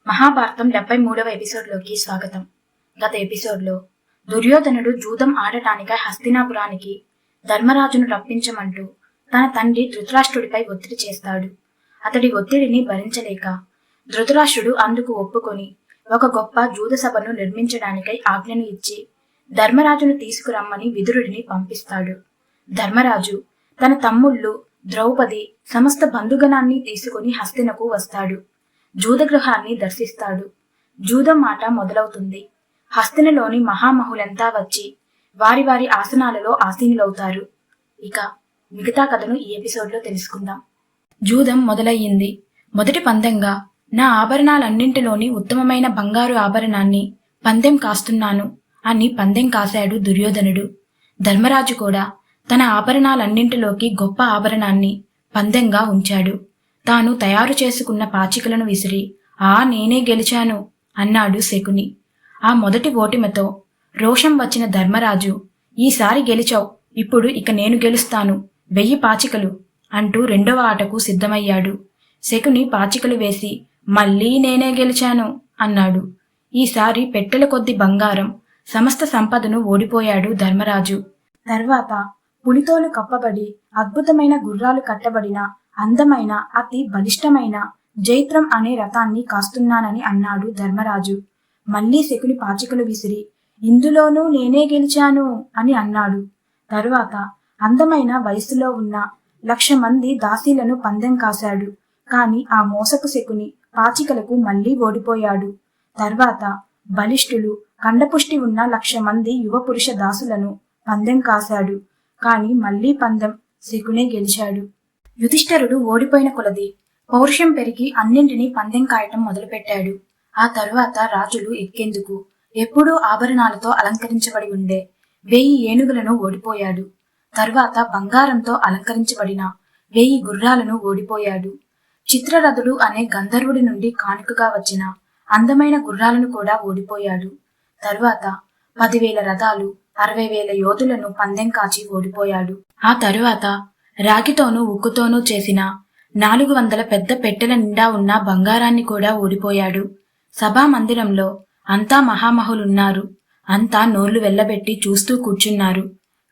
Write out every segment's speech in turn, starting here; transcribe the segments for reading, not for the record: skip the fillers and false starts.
మహాభారతం 73వ ఎపిసోడ్లోకి స్వాగతం. గత ఎపిసోడ్లో దుర్యోధనుడు జూదం ఆడటానికై హస్తినాపురానికి ధర్మరాజును రప్పించమంటూ తన తండ్రి ధృతరాష్ట్రుడిపై ఒత్తిడి చేస్తాడు. అతడి ఒత్తిడిని భరించలేక ధృతరాష్ట్రుడు అందుకు ఒప్పుకొని ఒక గొప్ప జూద సభను నిర్మించడానికై ఆజ్ఞను ఇచ్చి ధర్మరాజును తీసుకురమ్మని విదురుడిని పంపిస్తాడు. ధర్మరాజు తన తమ్ముళ్ళు ద్రౌపది సమస్త బంధుగణాన్ని తీసుకుని హస్తినకు వస్తాడు. జూదగృహాన్ని దర్శిస్తాడు. జూదం మాట మొదలవుతుంది. హస్తినలోని మహామహులంతా వచ్చి వారి వారి ఆసనాలలో ఆసీనులవుతారు. ఇక మిగతా కథను ఈ ఎపిసోడ్లో తెలుసుకుందాం. జూదం మొదలయ్యింది. మొదటి పందెంగా నా ఆభరణాలన్నింటిలోని ఉత్తమమైన బంగారు ఆభరణాన్ని పందెం కాస్తున్నాను అని పందెం కాశాడు దుర్యోధనుడు. ధర్మరాజు కూడా తన ఆభరణాలన్నింటిలోకి గొప్ప ఆభరణాన్ని పందెంగా ఉంచాడు. తాను తయారు చేసుకున్న పాచికలను విసిరి నేనే గెలిచాను అన్నాడు శకుని. ఆ మొదటి ఓటమితో రోషం వచ్చిన ధర్మరాజు, ఈసారి గెలిచావు, ఇప్పుడు ఇక నేను గెలుస్తాను, 1000 పాచికలు అంటూ రెండవ ఆటకు సిద్ధమయ్యాడు. శకుని పాచికలు వేసి మళ్ళీ నేనే గెలిచాను అన్నాడు. ఈసారి పెట్టెల కొద్ది బంగారం, సమస్త సంపదను ఓడిపోయాడు ధర్మరాజు. తర్వాత పులితోలు కప్పబడి అద్భుతమైన గుర్రాలు కట్టబడిన అందమైన అతి బలిష్టమైన జైత్రం అనే రథాన్ని కాస్తున్నానని అన్నాడు ధర్మరాజు. మళ్లీ శకుని పాచికలు విసిరి ఇందులోనూ నేనే గెలిచాను అని అన్నాడు. తరువాత అందమైన వయసులో ఉన్న 1,00,000 మంది దాసీలను పందెం కాశాడు. కాని ఆ మోసపు శకుని పాచికలకు మళ్లీ ఓడిపోయాడు. తర్వాత బలిష్ఠులు కండపుష్టి ఉన్న 1,00,000 మంది యువ పురుష దాసులను పందెం కాశాడు. కాని మళ్లీ పందెం శకునే గెలిచాడు. యుధిష్ఠరుడు ఓడిపోయిన కొలది పౌరుషం పెరిగి అన్నింటినీ పందెం కాయటం మొదలుపెట్టాడు. ఆ తరువాత రాజులు ఎక్కేందుకు ఎప్పుడూ ఆభరణాలతో అలంకరించబడి ఉండే 1000 ఏనుగులను ఓడిపోయాడు. తరువాత బంగారంతో అలంకరించబడిన 1000 గుర్రాలను ఓడిపోయాడు. చిత్రరథుడు అనే గంధర్వుడి నుండి కానుకగా వచ్చిన అందమైన గుర్రాలను కూడా ఓడిపోయాడు. తరువాత 10,000 రథాలు, 60,000 యోధులను పందెం కాచి ఓడిపోయాడు. ఆ తరువాత రాగితోనూ ఉక్కుతోనూ చేసిన 400 పెద్ద పెట్టెల నిండా ఉన్న బంగారాన్ని కూడా ఓడిపోయాడు. సభా మందిరంలో అంతా మహామహులున్నారు. అంతా నోళ్లు వెళ్లబెట్టి చూస్తూ కూర్చున్నారు.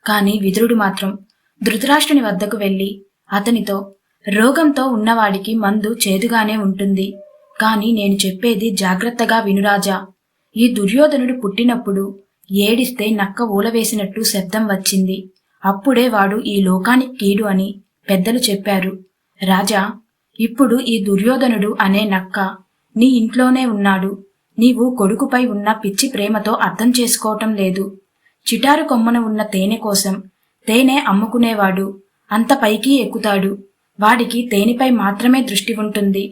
కాని విదురుడు మాత్రం ధృతరాష్ట్రుని వద్దకు వెళ్లి అతనితో, రోగంతో ఉన్నవాడికి మందు చేదుగానే ఉంటుంది. కాని నేను చెప్పేది జాగ్రత్తగా వినురాజా. ఈ దుర్యోధనుడు పుట్టినప్పుడు ఏడిస్తే నక్క ఊలవేసినట్టు శబ్దం వచ్చింది. అప్పుడే వాడు ఈ లోకానికి కీడు అని పెద్దలు చెప్పారు. రాజా, ఇప్పుడు ఈ దుర్యోధనుడు అనే నక్క నీ ఇంట్లోనే ఉన్నాడు. నీవు కొడుకుపై ఉన్న పిచ్చి ప్రేమతో అర్థం చేసుకోవటం లేదు. చిటారు కొమ్మన ఉన్న తేనె కోసం తేనె అమ్ముకునేవాడు అంత పైకి ఎక్కుతాడు. వాడికి తేనెపై మాత్రమే దృష్టి ఉంటుంది.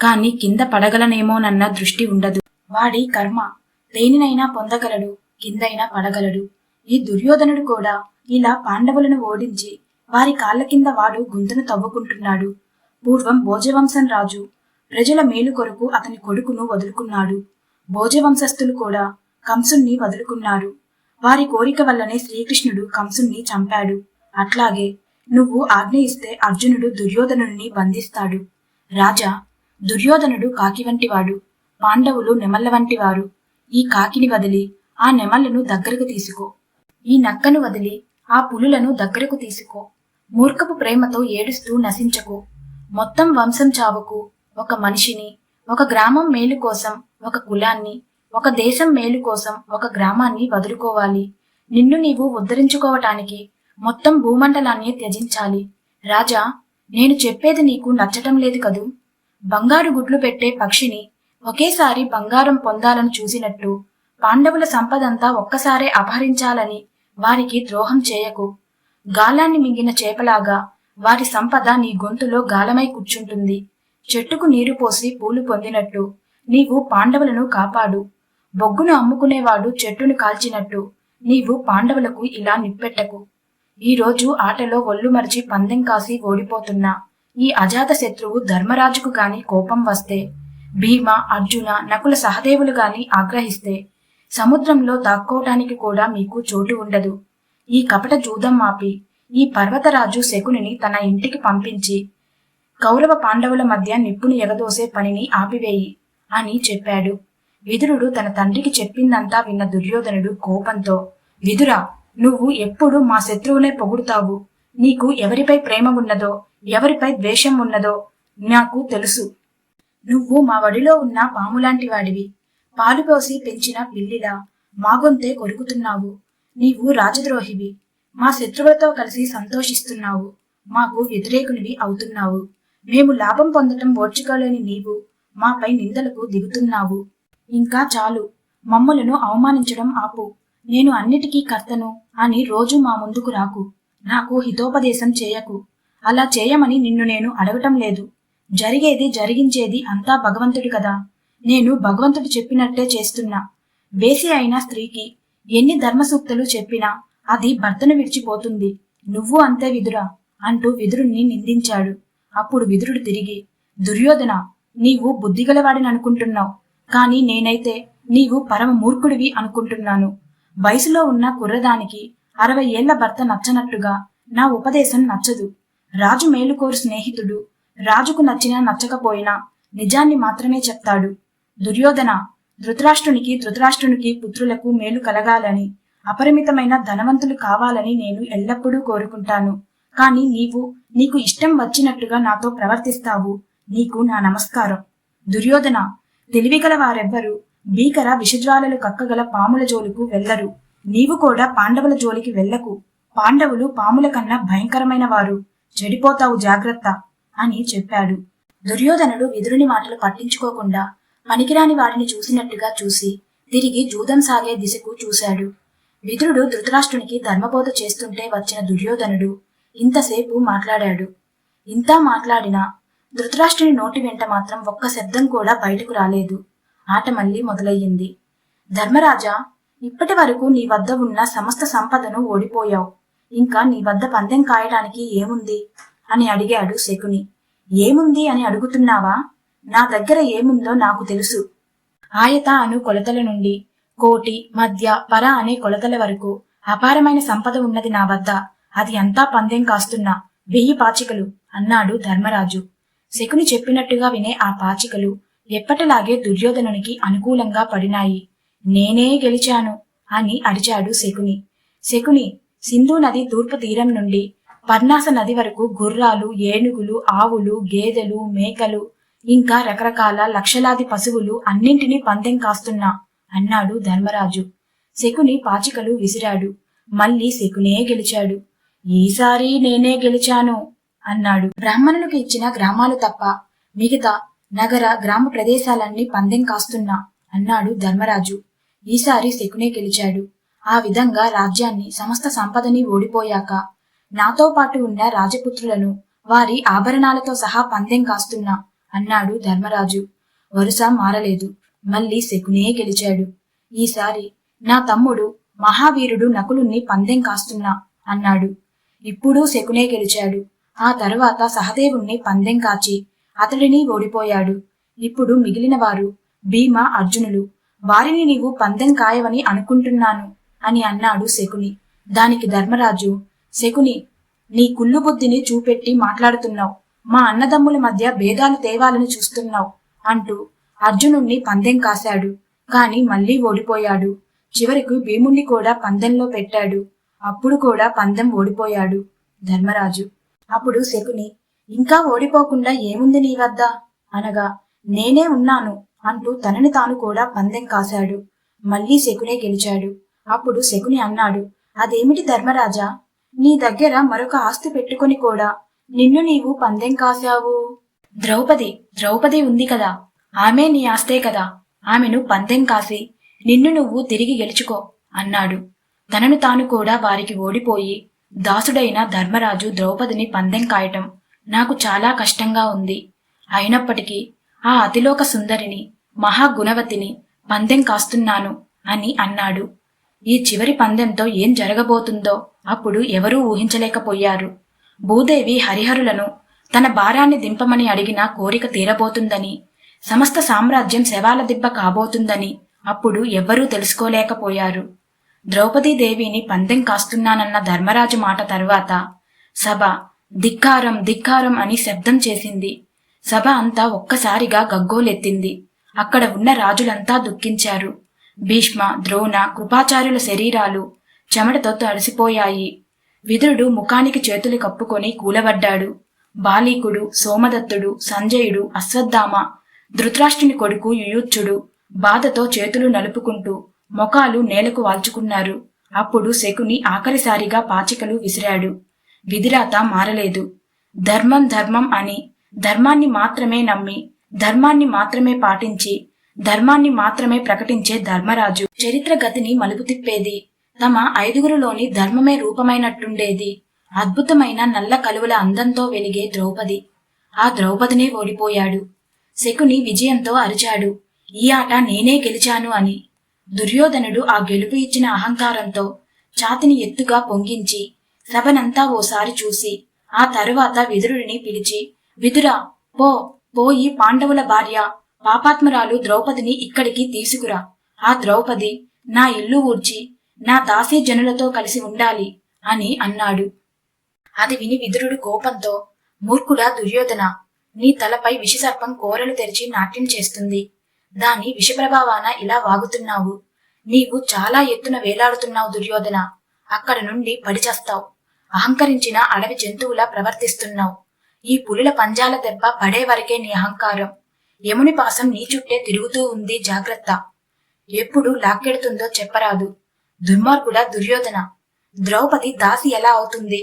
కాని కింద పడగలనేమోనన్న దృష్టి ఉండదు. వాడి కర్మ, తేనెనైనా పొందగలడు, కిందైనా పడగలడు. ఈ దుర్యోధనుడు కూడా ఇలా పాండవులను ఓడించి వారి కాళ్ల కింద వాడు గుంతను తవ్వుకుంటున్నాడు. పూర్వం భోజవంశం రాజు ప్రజల మేలు కొరకు అతని కొడుకును వదులుకున్నాడు. భోజవంశస్థులు కూడా కంసుణ్ణి వదులుకున్నారు. వారి కోరిక వల్లనే శ్రీకృష్ణుడు కంసుణ్ణి చంపాడు. అట్లాగే నువ్వు ఆజ్ఞ ఇస్తే అర్జునుడు దుర్యోధనుడిని బంధిస్తాడు. రాజా, దుర్యోధనుడు కాకి వంటివాడు, పాండవులు నెమళ్ల వంటివారు. ఈ కాకిని వదిలి ఆ నెమళ్లను దగ్గరకు తీసుకో. ఈ నక్కను వదిలి ఆ పులులను దగ్గరకు తీసుకో. మూర్ఖపు ప్రేమతో ఏడుస్తూ నశించకు. మొత్తం వంశం చావుకు ఒక మనిషిని, ఒక గ్రామం మేలు కోసం ఒక కులాన్ని, ఒక దేశం మేలు కోసం ఒక గ్రామాన్ని వదులుకోవాలి. నిన్ను నీవు ఉద్ధరించుకోవటానికి మొత్తం భూమండలాన్ని త్యజించాలి. రాజా, నేను చెప్పేది నీకు నచ్చటం లేదు కదూ? బంగారు గుడ్లు పెట్టే పక్షిని ఒకేసారి బంగారం పొందాలని చూసినట్టు పాండవుల సంపదంతా ఒక్కసారే అపహరించాలని వారికి ద్రోహం చేయకు. గాలాన్ని మింగిన చేపలాగా వారి సంపద నీ గొంతులో గాలమై కూర్చుంటుంది. చెట్టుకు నీరు పోసి పూలు పొందినట్టు నీవు పాండవులను కాపాడు. బొగ్గును అమ్ముకునేవాడు చెట్టును కాల్చినట్టు నీవు పాండవులకు ఇలా నిప్పెట్టకు. ఈరోజు ఆటలో ఒళ్ళు మరిచి పందెం కాసి ఓడిపోతున్న ఈ అజాత శత్రువు ధర్మరాజుకు గాని కోపం వస్తే, భీమ, అర్జున, నకుల, సహదేవులు గాని ఆగ్రహిస్తే సముద్రంలో దాక్కోవటానికి కూడా మీకు చోటు ఉండదు. ఈ కపట జూదం మాపి ఈ పర్వతరాజు శకునిని తన ఇంటికి పంపించి కౌరవ పాండవుల మధ్య నిప్పును ఎగదోసే పనిని ఆపివేయి. అని చెప్పాడు. విదురుడు తన తండ్రికి చెప్పిందంతా విన్న దుర్యోధనుడు కోపంతో, విదురా, నువ్వు ఎప్పుడు మా శత్రువునే పొగుడుతావు. నీకు ఎవరిపై ప్రేమ ఉన్నదో, ఎవరిపై ద్వేషం ఉన్నదో నాకు తెలుసు. నువ్వు మా వడిలో ఉన్న పాములాంటి వాడివి. పాలు పోసి పెంచిన పిల్లిలా మా గొంతే కొరుకుతున్నావు. నీవు రాజద్రోహివి. మా శత్రువులతో కలిసి సంతోషిస్తున్నావు. మాకు వ్యతిరేకునివి అవుతున్నావు. మేము లాభం పొందటం ఓర్చుకోలేని నీవు మాపై నిందలకు దిగుతున్నావు. ఇంకా చాలు, మమ్మలను అవమానించడం ఆపు. నేను అన్నిటికీ కర్తను అని రోజు మా ముందుకు రాకు. నాకు హితోపదేశం చేయకు. అలా చేయమని నిన్ను నేను అడగటం లేదు. జరిగేది జరిగించేది అంతా భగవంతుడి కదా. నేను భగవంతుడు చెప్పినట్టే చేస్తున్నా. వేసి అయిన స్త్రీకి ఎన్ని ధర్మసూక్తులు చెప్పినా అది భర్తను విడిచిపోతుంది. నువ్వు అంతే విదురా అంటూ విదురుణ్ణి నిందించాడు. అప్పుడు విదురుడు తిరిగి, దుర్యోధన, నీవు బుద్ధిగలవాడిని అనుకుంటున్నావు, కాని నేనైతే నీవు పరమ మూర్ఖుడివి అనుకుంటున్నాను. వయసులో ఉన్న కుర్రదానికి 60 ఏళ్ల భర్త నచ్చనట్టుగా నా ఉపదేశం నచ్చదు. రాజు మేలుకోరు స్నేహితుడు రాజుకు నచ్చినా నచ్చకపోయినా నిజాన్ని మాత్రమే చెప్తాడు. దుర్యోధన, ధృతరాష్ట్రునికి పుత్రులకు మేలు కలగాలని, అపరిమితమైన ధనవంతులు కావాలని నేను ఎల్లప్పుడూ కోరుకుంటాను. కాని నీకు ఇష్టం వచ్చినట్టుగా నాతో ప్రవర్తిస్తావు. నీకు నా నమస్కారం. దుర్యోధన, తెలివిగల వారెవ్వరూ భీకర విషజ్వాలలు కక్కగల పాముల జోలుకు వెళ్లరు. నీవు కూడా పాండవుల జోలికి వెళ్లకు. పాండవులు పాముల కన్నా భయంకరమైన వారు. చెడిపోతావు, జాగ్రత్త అని చెప్పాడు. దుర్యోధనుడు విదురుని మాటలు పట్టించుకోకుండా పనికిరాని వాడిని చూసినట్టుగా చూసి తిరిగి జూదం సాగే దిశకు చూశాడు. విదురుడు ధృతరాష్ట్రునికి ధర్మబోధ చేస్తుంటే వచ్చిన దుర్యోధనుడు ఇంతసేపు మాట్లాడాడు. ఇంతా మాట్లాడినా ధృతరాష్ట్రుని నోటి వెంట మాత్రం ఒక్క శబ్దం కూడా బయటకు రాలేదు. ఆట మళ్లీ మొదలయ్యింది. ధర్మరాజా, ఇప్పటి వరకు నీ వద్ద ఉన్న సమస్త సంపదను ఓడిపోయావు. ఇంకా నీ వద్ద పందెం కాయడానికి ఏముంది అని అడిగాడు శకుని. ఏముంది అని అడుగుతున్నావా? నా దగ్గర ఏముందో నాకు తెలుసు. ఆయత అను కొలతల నుండి కోటి, మధ్య, పర అనే కొలతల వరకు అపారమైన సంపద ఉన్నది నా వద్ద. అది అంతా పందెం కాస్తున్నా 1000 పాచికలు అన్నాడు ధర్మరాజు. శకుని చెప్పినట్టుగా వినే ఆ పాచికలు ఎప్పటిలాగే దుర్యోధనునికి అనుకూలంగా పడినాయి. నేనే గెలిచాను అని అరిచాడు శకుని. శకుని, సింధు నది తూర్పు తీరం నుండి పర్ణాస నది వరకు గుర్రాలు, ఏనుగులు, ఆవులు, గేదెలు, మేకలు, ఇంకా రకరకాల లక్షలాది పశువులు అన్నింటినీ పందెం కాస్తున్నా అన్నాడు ధర్మరాజు. శకుని పాచికలు విసిరాడు. మళ్ళీ శకునే గెలిచాడు. ఈసారి నేనే గెలిచాను అన్నాడు. బ్రాహ్మణులకు ఇచ్చిన గ్రామాలు తప్ప మిగతా నగర గ్రామ ప్రదేశాలన్నీ పందెం కాస్తున్నా అన్నాడు ధర్మరాజు. ఈసారి శకునే గెలిచాడు. ఆ విధంగా రాజ్యాన్ని, సమస్త సంపదని ఓడిపోయాక నాతో పాటు ఉన్న రాజపుత్రులను వారి ఆభరణాలతో సహా పందెం కాస్తున్నా అన్నాడు ధర్మరాజు. వరుస మారలేదు. మళ్ళీ శకునే గెలిచాడు. ఈసారి నా తమ్ముడు మహావీరుడు నకులుణ్ణి పందెం కాస్తున్నా అన్నాడు. ఇప్పుడు శకునే గెలిచాడు. ఆ తరువాత సహదేవుణ్ణి పందెం కాచి అతడిని ఓడిపోయాడు. ఇప్పుడు మిగిలిన వారు భీమ, అర్జునులు. వారిని నీవు పందెం కాయవని అనుకుంటున్నాను అని అన్నాడు శకుని. దానికి ధర్మరాజు, శకుని, నీ కుళ్ళు బుద్ధిని చూపెట్టి మాట్లాడుతున్నావు. మా అన్నదమ్ముల మధ్య భేదాలు తేవాలని చూస్తున్నావు అంటూ అర్జునుణ్ణి పందెం కాశాడు. కాని మళ్లీ ఓడిపోయాడు. చివరికి భీముణ్ణి కూడా పందెంలో పెట్టాడు. అప్పుడు కూడా పందెం ఓడిపోయాడు ధర్మరాజు. అప్పుడు శకుని, ఇంకా ఓడిపోకుండా ఏముంది నీ వద్ద అనగా, నేనే ఉన్నాను అంటూ తనని తాను కూడా పందెం కాశాడు. మళ్లీ శకునే గెలిచాడు. అప్పుడు శకుని అన్నాడు, అదేమిటి ధర్మరాజా, నీ దగ్గర మరొక ఆస్తి పెట్టుకుని కూడా నిన్ను నీవు పందెం కాశావు? ద్రౌపది ఉంది కదా, ఆమె నీ ఆస్తే కదా. ఆమెను పందెం కాసి నిన్ను నువ్వు తిరిగి గెలుచుకో అన్నాడు. తనను తాను కూడా వారికి ఓడిపోయి దాసుడైన ధర్మరాజు ద్రౌపదిని పందెం కాయటం నాకు చాలా కష్టంగా ఉంది. అయినప్పటికీ ఆ అతిలోక సుందరిని, మహాగుణవతిని పందెం కాస్తున్నాను అని అన్నాడు. ఈ చివరి పందెంతో ఏం జరగబోతుందో అప్పుడు ఎవరూ ఊహించలేకపోయారు. భూదేవి హరిహరులను తన భారాన్ని దింపమని అడిగిన కోరిక తీరబోతుందని, సమస్త సామ్రాజ్యం శవాల దిబ్బ కాబోతుందని అప్పుడు ఎవ్వరూ తెలుసుకోలేకపోయారు. ద్రౌపదీదేవిని పందెం కాస్తున్నానన్న ధర్మరాజు మాట తరువాత సభ ధిక్కారం ధిక్కారం అని శబ్దం చేసింది. సభ అంతా ఒక్కసారిగా గగ్గోలెత్తింది. అక్కడ ఉన్న రాజులంతా దుఃఖించారు. భీష్మ, ద్రోణ, కృపాచార్యుల శరీరాలు చెమటతో తడిసిపోయాయి. విదురుడు ముఖానికి చేతులు కప్పుకొని కూలబడ్డాడు. బాలీకుడు, సోమదత్తుడు, సంజయుడు, అశ్వత్థామ, ధృతరాష్ట్రుని కొడుకు యుయుత్సుడు బాధతో చేతులు నలుపుకుంటూ మొఖాలు నేలకు వాల్చుకున్నారు. అప్పుడు శకుని ఆఖరిసారిగా పాచికలు విసిరాడు. విధిరాత మారలేదు. ధర్మం ధర్మం అని ధర్మాన్ని మాత్రమే నమ్మి, ధర్మాన్ని మాత్రమే పాటించి, ధర్మాన్ని మాత్రమే ప్రకటించే ధర్మరాజు చరిత్ర గతిని మలుపు తిప్పేది. తమ ఐదుగురులోని ధర్మమే రూపమైనట్టుండేది. అద్భుతమైన నల్ల కలువల అందంతో వెలిగే ద్రౌపది. ఆ ద్రౌపదినే ఓడిపోయాడు. శకుని విజయంతో అరిచాడు, ఈ ఆట నేనే గెలిచాను అని. దుర్యోధనుడు ఆ గెలుపు ఇచ్చిన అహంకారంతో ఛాతిని ఎత్తుగా పొంగించి సభనంతా ఓసారి చూసి ఆ తరువాత విదురుడిని పిలిచి, విదురా, పోయి పాండవుల భార్య పాపాత్మురాలు ద్రౌపదిని ఇక్కడికి తీసుకురా. ఆ ద్రౌపది నా ఇల్లు ఊడ్చి నా దాసీ జనులతో కలిసి ఉండాలి అని అన్నాడు. అది విని విదురుడు కోపంతో, మూర్ఖుడా దుర్యోధన, నీ తలపై విషసర్పం కోరలు తెరిచి నాట్యం చేస్తుంది. దాని విషప్రభావాన ఇలా వాగుతున్నావు. నీవు చాలా ఎత్తున వేలాడుతున్నావు దుర్యోధన. అక్కడ నుండి పడిచస్తావు. అహంకరించిన అడవి జంతువులా ప్రవర్తిస్తున్నావు. ఈ పులుల పంజాల దెబ్బ పడే వరకే నీ అహంకారం. యముని పాసం నీ చుట్టే తిరుగుతూ ఉంది, జాగ్రత్త. ఎప్పుడు లాక్కెడుతుందో చెప్పరాదు. దుర్మార్గుడా దుర్యోధన, ద్రౌపది దాసి ఎలా అవుతుంది?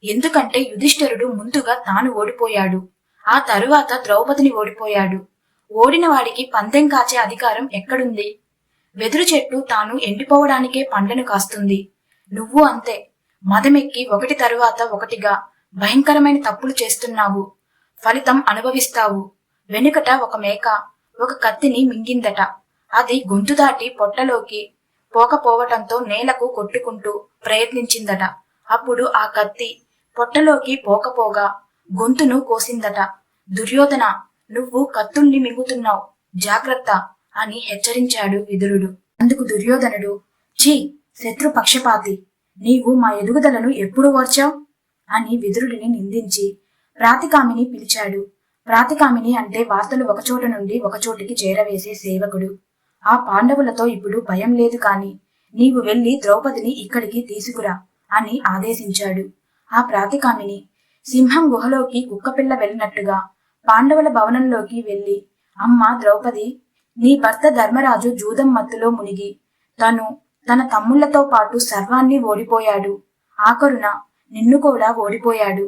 ఎందుకంటే యుధిష్ఠిరుడు ముందుగా తాను ఓడిపోయాడు. ఆ తరువాత ద్రౌపదిని ఓడిపోయాడు. ఓడిన వాడికి పందెం కాచే అధికారం ఎక్కడుంది? వెదురు చెట్టు తాను ఎండిపోవడానికే పండ్లను కాస్తుంది. నువ్వు అంతే. మదమెక్కి ఒకటి తరువాత ఒకటిగా భయంకరమైన తప్పులు చేస్తున్నావు. ఫలితం అనుభవిస్తావు. వెనుకట ఒక మేక ఒక కత్తిని మింగిందట. అది గొంతు దాటి పొట్టలోకి పోకపోవటంతో నేలకు కొట్టుకుంటూ ప్రయత్నించిందట. అప్పుడు ఆ కత్తి పొట్టలోకి పోకపోగా గొంతును కోసిందట. దుర్యోధన, నువ్వు కత్తుల్ని మింగుతున్నావు, జాగ్రత్త అని హెచ్చరించాడు విదురుడు. అందుకు దుర్యోధనుడు, ఛీ, శత్రు పక్షపాతి, నీవు మా ఎదుగుదలను ఎప్పుడు ఓర్చావు అని విదురుడిని నిందించి ప్రాతికామిని పిలిచాడు. ప్రాతికామిని అంటే వార్తలు ఒకచోట నుండి ఒకచోటికి చేరవేసే సేవకుడు. ఆ పాండవులతో ఇప్పుడు భయం లేదు, కాని నీవు వెళ్లి ద్రౌపదిని ఇక్కడికి తీసుకురా అని ఆదేశించాడు. ఆ ప్రాతికామిని సింహం గుహలోకి కుక్కపిల్ల వెళ్ళినట్టుగా పాండవుల భవనంలోకి వెళ్లి, అమ్మా ద్రౌపది, నీ భర్త ధర్మరాజు జూదం మత్తులో మునిగి తన తమ్ముళ్లతో పాటు సర్వాన్ని ఓడిపోయాడు. ఆఖరున నిన్ను కూడా ఓడిపోయాడు.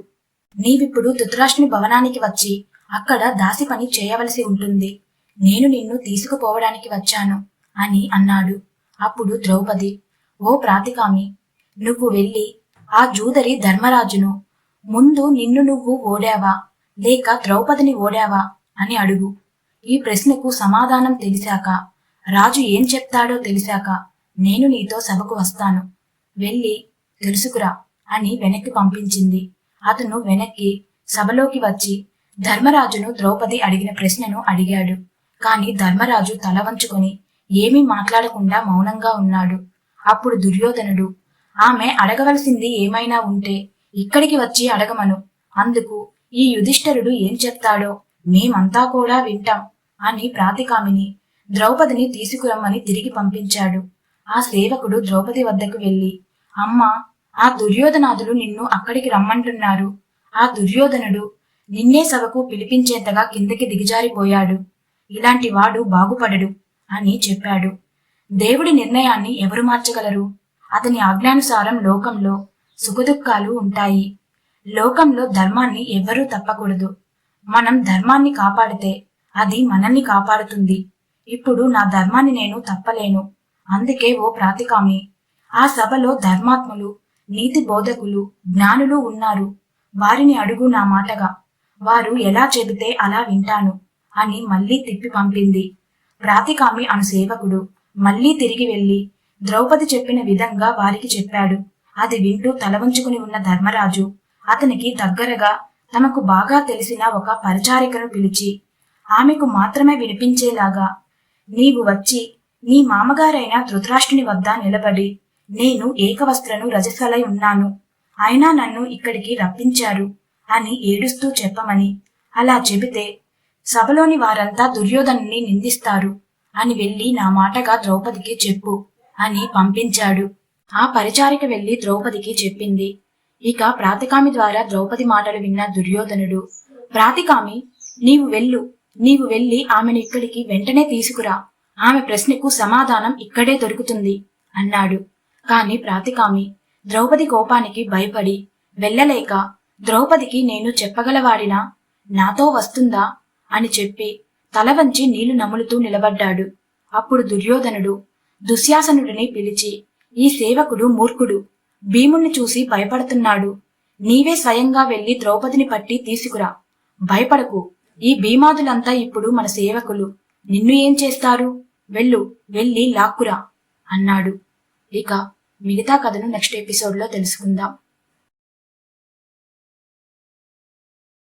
నీవిప్పుడు ధృతరాష్ట్రుని భవనానికి వచ్చి అక్కడ దాసి పని చేయవలసి ఉంటుంది. నేను నిన్ను తీసుకుపోవడానికి వచ్చాను అని అన్నాడు. అప్పుడు ద్రౌపది, ఓ ప్రాతికామి, నువ్వు వెళ్ళి ఆ జూదరి ధర్మరాజును ముందు నిన్ను నువ్వు ఓడావా లేక ద్రౌపదిని ఓడావా అని అడుగు. ఈ ప్రశ్నకు సమాధానం తెలిసాక, రాజు ఏం చెప్తాడో తెలిసాక నేను నీతో సభకు వస్తాను. వెళ్ళి తెలుసుకురా అని వెనక్కి పంపించింది. అతను వెనక్కి సభలోకి వచ్చి ధర్మరాజును ద్రౌపది అడిగిన ప్రశ్నను అడిగాడు. కాని ధర్మరాజు తల వంచుకొని ఏమీ మాట్లాడకుండా మౌనంగా ఉన్నాడు. అప్పుడు దుర్యోధనుడు, ఆమె అడగవలసింది ఏమైనా ఉంటే ఇక్కడికి వచ్చి అడగమను. అందుకు ఈ యుధిష్ఠిరుడు ఏం చెప్తాడో మేమంతా కూడా వింటాం అని ప్రాతికామిని ద్రౌపదిని తీసుకురమ్మని తిరిగి పంపించాడు. ఆ సేవకుడు ద్రౌపది వద్దకు వెళ్లి, అమ్మా, ఆ దుర్యోధనాదులు నిన్ను అక్కడికి రమ్మంటున్నారు. ఆ దుర్యోధనుడు నిన్నే సభకు పిలిపించేంతగా కిందకి దిగజారిపోయాడు. ఇలాంటి వాడు బాగుపడడు అని చెప్పాడు. దేవుడి నిర్ణయాన్ని ఎవరు మార్చగలరు? అతని ఆజ్ఞానుసారం లోకంలో సుఖదుఖాలు ఉంటాయి. లోకంలో ధర్మాన్ని ఎవ్వరూ తప్పకూడదు. మనం ధర్మాన్ని కాపాడితే అది మనల్ని కాపాడుతుంది. ఇప్పుడు నా ధర్మాన్ని నేను తప్పలేను. అందుకే ఓ ప్రాతికామి, ఆ సభలో ధర్మాత్ములు, నీతి బోధకులు, జ్ఞానులు ఉన్నారు. వారిని అడుగు నా మాటగా. వారు ఎలా చెబితే అలా వింటాను అని మళ్లీ తిప్పి పంపింది. ప్రాతికామి అను సేవకుడు మళ్లీ తిరిగి వెళ్లి ద్రౌపది చెప్పిన విధంగా వారికి చెప్పాడు. అది వింటూ తలవంచుకుని ఉన్న ధర్మరాజు అతనికి దగ్గరగా తమకు బాగా తెలిసిన ఒక పరిచారికను పిలిచి ఆమెకు మాత్రమే వినిపించేలాగా, నీవు వచ్చి నీ మామగారైన ధృతరాష్ట్రుని వద్ద నిలబడి, నేను ఏకవస్త్రను రజస్వలై ఉన్నాను, అయినా నన్ను ఇక్కడికి రప్పించారు అని ఏడుస్తూ చెప్పమని. అలా చెబితే సభలోని వారంతా దుర్యోధనుని నిందిస్తారు అని వెళ్లి నా మాటగా ద్రౌపదికి చెప్పు అని పంపించాడు. ఆ పరిచారిక వెళ్లి ద్రౌపదికి చెప్పింది. ఇక ప్రాతికామి ద్వారా ద్రౌపది మాటలు విన్న దుర్యోధనుడు, ప్రాతికామి, నీవు వెళ్లి ఆమెను ఇక్కడికి వెంటనే తీసుకురా, ఆమె ప్రశ్నకు సమాధానం ఇక్కడే దొరుకుతుంది అన్నాడు. కాని ప్రాతికామి ద్రౌపది కోపానికి భయపడి వెళ్ళలేక, ద్రౌపదికి నేను చెప్పగలవాడినా, నాతో వస్తుందా అని చెప్పి తల వంచి నీళ్లు నములుతూ నిలబడ్డాడు. అప్పుడు దుర్యోధనుడు దుశ్శాసనుడిని పిలిచి, ఈ సేవకుడు మూర్ఖుడు, భీముణ్ణి చూసి భయపడుతున్నాడు. నీవే స్వయంగా వెళ్లి ద్రౌపదిని పట్టి తీసుకురా. భయపడకు, ఈ భీమాదులంతా ఇప్పుడు మన సేవకులు, నిన్ను ఏం చేస్తారు? వెళ్ళి లాక్కురా అన్నాడు. ఇక మిగతా కథను నెక్స్ట్ ఎపిసోడ్లో తెలుసుకుందాం.